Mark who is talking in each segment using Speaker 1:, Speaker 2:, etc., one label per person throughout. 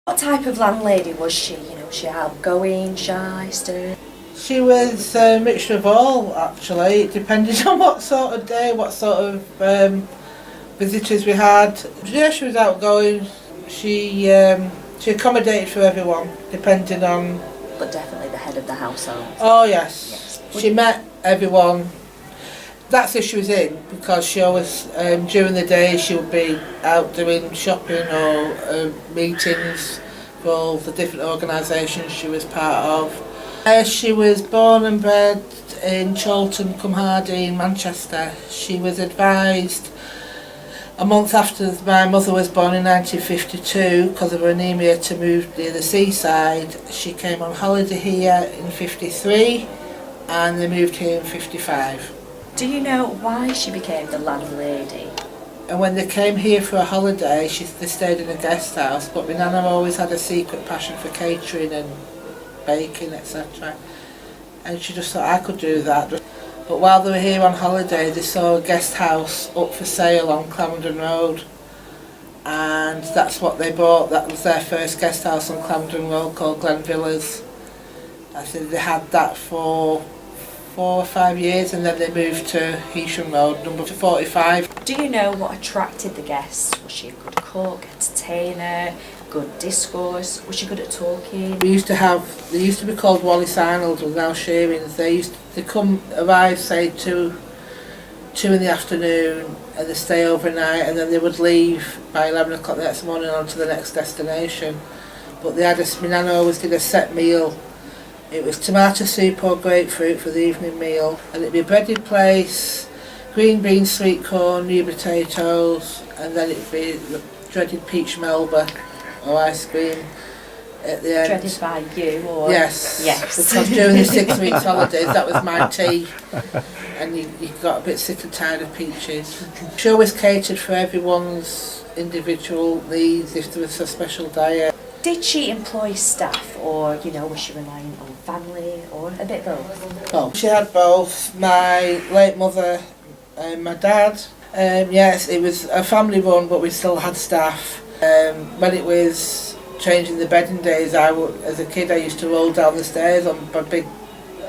Speaker 1: What type of landlady was she? You know, was she outgoing, shy, stern?
Speaker 2: She was a mixture of all, actually. It depended on what sort of day, what sort of visitors we had. Yeah, she was outgoing. She accommodated for everyone, depending on...
Speaker 1: But definitely the head of the household.
Speaker 2: Oh, yes. She met everyone. That's if she was in, because she always, during the day, she would be out doing shopping or meetings for all the different organisations she was part of. She was born and bred in Chorlton-cum-Hardy in Manchester. She was advised a month after my mother was born in 1952, because of her anemia, to move near the seaside. She came on holiday here in 53 and they moved here in 55.
Speaker 1: Do you know why she became the landlady?
Speaker 2: And when they came here for a holiday, they stayed in a guest house, but my Nana always had a secret passion for catering and baking, etc. And she just thought I could do that. But while they were here on holiday, they saw a guest house up for sale on Clarendon Road. And that's what they bought. That was their first guest house on Clarendon Road, called Glen Villas. I think they had that for 4 or 5 years, and then they moved to Hyacinth Road, number 45.
Speaker 1: Do you know what attracted the guests? Was she a good cook, entertainer, good discourse? Was she good at talking?
Speaker 2: They used to be called Wallace Arnold, and now Shearings. They arrive, say, 2 in the afternoon, and they stay overnight, and then they would leave by 11 o'clock the next morning on to the next destination. But they had my Nana always did a set meal. It was tomato soup or grapefruit for the evening meal, and it'd be a breaded place, green beans, sweet corn, new potatoes, and then it'd be the dreaded peach melba or ice cream at the end.
Speaker 1: Dreaded by you, or?
Speaker 2: Yes.
Speaker 1: Yes.
Speaker 2: Because during the 6 weeks holidays, that was my tea, and you got a bit sick and tired of peaches. She always catered for everyone's individual needs if there was a special diet.
Speaker 1: Did she employ staff, or, you know, was she relying on family, or a bit both?
Speaker 2: Both. She had both. My late mother and my dad. Yes, it was a family run, but we still had staff. When it was changing the bedding days, as a kid, I used to roll down the stairs on my big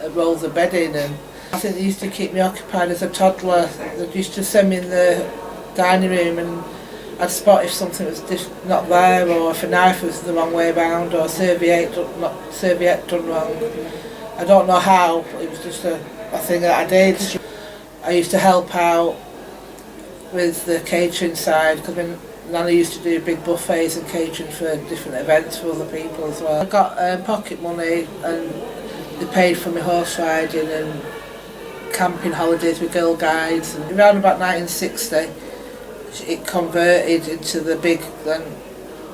Speaker 2: rolls of bedding, and I think they used to keep me occupied as a toddler. They used to send me in the dining room, and I'd spot if something was not there, or if a knife was the wrong way round, or serviette done wrong. I don't know how, it was just a thing that I did. I used to help out with the catering side, because my Nana used to do big buffets and catering for different events for other people as well. I got pocket money, and they paid for my horse riding and camping holidays with Girl Guides. And around about 1960, it converted into the big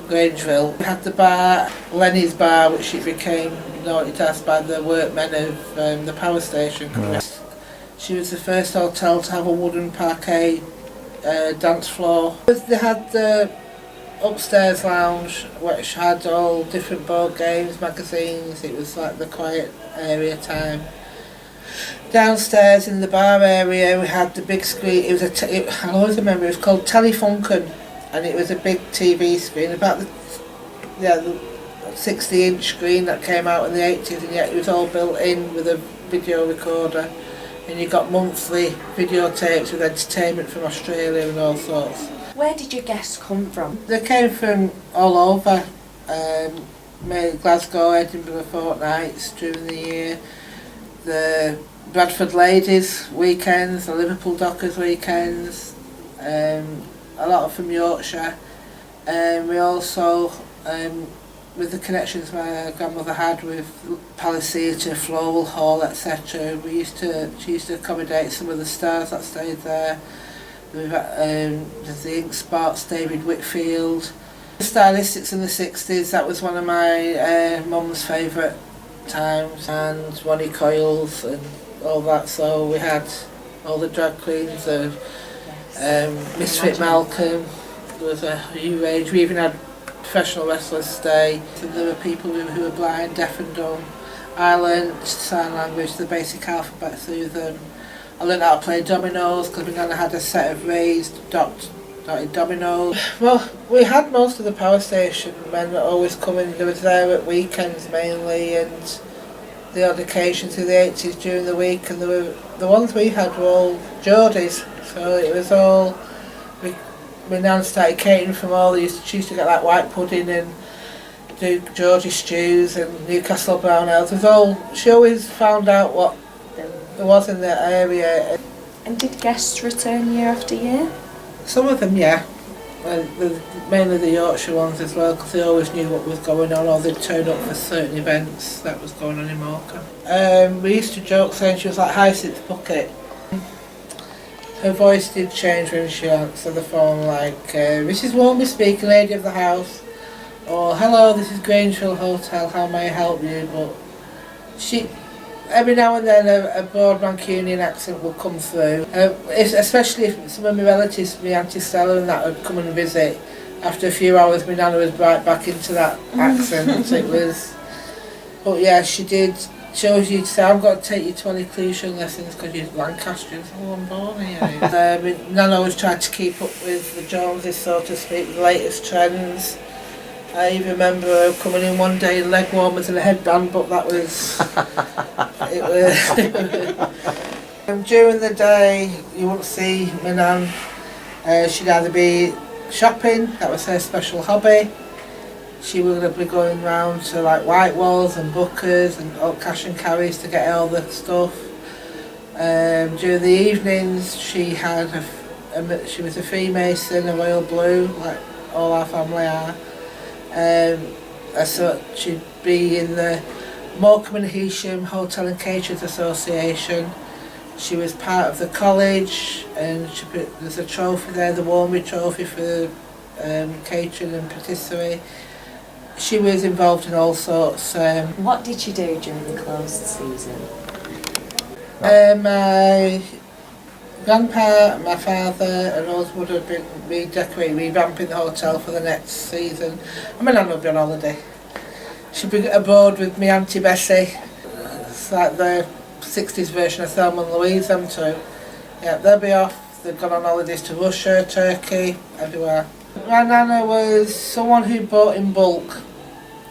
Speaker 2: Grangeville. We had the bar, Lenny's bar, which it became noted as by the workmen of the power station. Right. She was the first hotel to have a wooden parquet dance floor. They had the upstairs lounge, which had all different board games, magazines. It was like the quiet area time. Downstairs in the bar area we had the big screen. It was I always remember it was called Telefunken, and it was a big TV screen, about the 60-inch screen that came out in the 80s, and yet it was all built in with a video recorder, and you got monthly videotapes with entertainment from Australia and all sorts.
Speaker 1: Where did your guests come from?
Speaker 2: They came from all over, Glasgow, Edinburgh fortnights during the year, the Bradford ladies weekends, the Liverpool Dockers weekends, a lot from Yorkshire. We also, with the connections my grandmother had with Palace Theatre, Floral Hall, etc., she used to accommodate some of the stars that stayed there. There's the Ink Spots, David Whitfield. The stylistics in the 60s, that was one of my mum's favourite times, and Ronnie Coyles and all that. So we had all the drag queens, Misfit Malcolm. There was a new range. We even had professional wrestlers stay. So there were people who were blind, deaf and dumb. I learned sign language, the basic alphabet through them. I learned how to play dominoes because my Nana had a set of raised docked started dominoes. Well, we had most of the power station men that always coming. They was there at weekends mainly, and the odd occasion through the 80s during the week, and the ones we had were all Geordies, so it was all, my nan started catering from all these. She used to get like white pudding and do Geordie stews and Newcastle brown ales. It was all, she always found out what there was in the area.
Speaker 1: And did guests return year after year?
Speaker 2: Some of them, yeah. Mainly the Yorkshire ones as well, because they always knew what was going on, or they'd turn up for certain events that was going on in Morecambe. We used to joke saying she was like Hyacinth Bucket. Her voice did change when she answered the phone, like, Mrs. Won't speaking, lady of the house, or hello, this is Grangeville Hotel, how may I help you? But she, every now and then a broad Mancunian accent will come through, especially if some of my relatives, my aunty Stella and that, would come and visit. After a few hours my Nana was right back into that accent. It was, but yeah, she did. She always used to say, I've got to take you to one inclusion lessons because you're Lancastrians. Oh, I'm born here. Nana always tried to keep up with the Joneses, so to speak, the latest trends. I even remember her coming in one day in leg warmers and a headband, but that was, it was. During the day, you wouldn't see my nan. She'd either be shopping, that was her special hobby. She would be going round to like Whitewalls and Bookers and all cash and carries to get all the stuff. During the evenings, she had she was a Freemason, a Royal Blue, like all our family are. So she'd be in the Morecambe and Hyacinth Hotel and Caterers Association. She was part of the college, and there's a trophy there, the Warmby Trophy for catering and patisserie. She was involved in all sorts.
Speaker 1: What did she do during the closed season?
Speaker 2: My grandpa, my father and us would have been revamping the hotel for the next season. And my nan would be on holiday. She'd be aboard with me aunty Bessie. It's like the 60s version of Thelma Louise, them two. Yeah, they'll be off. They've gone on holidays to Russia, Turkey, everywhere. My nana was someone who bought in bulk,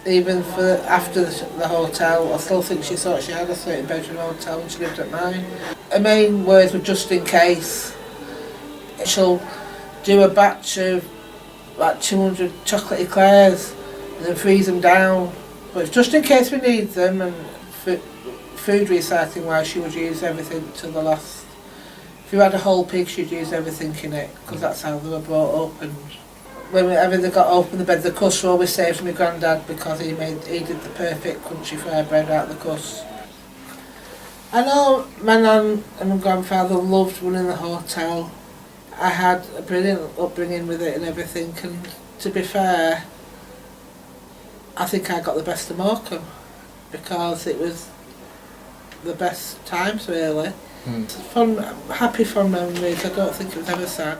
Speaker 2: even for after the hotel. I still think she thought she had a 30-bedroom hotel when she lived at mine. Her main words were just in case. She'll do a batch of like 200 chocolate eclairs and then freeze them down. But it's just in case we need them, and food recycling wise she would use everything to the last. If you had a whole pig she'd use everything in it, because that's how they were brought up. And whenever they got open the bed, the crusts were always saved from my granddad, because he did the perfect country fire bread out of the crust. I know my nan and my grandfather loved running the hotel. I had a brilliant upbringing with it and everything, and to be fair, I think I got the best of Morecambe, because it was the best times really. Fun, happy fun memories. I don't think it was ever sad.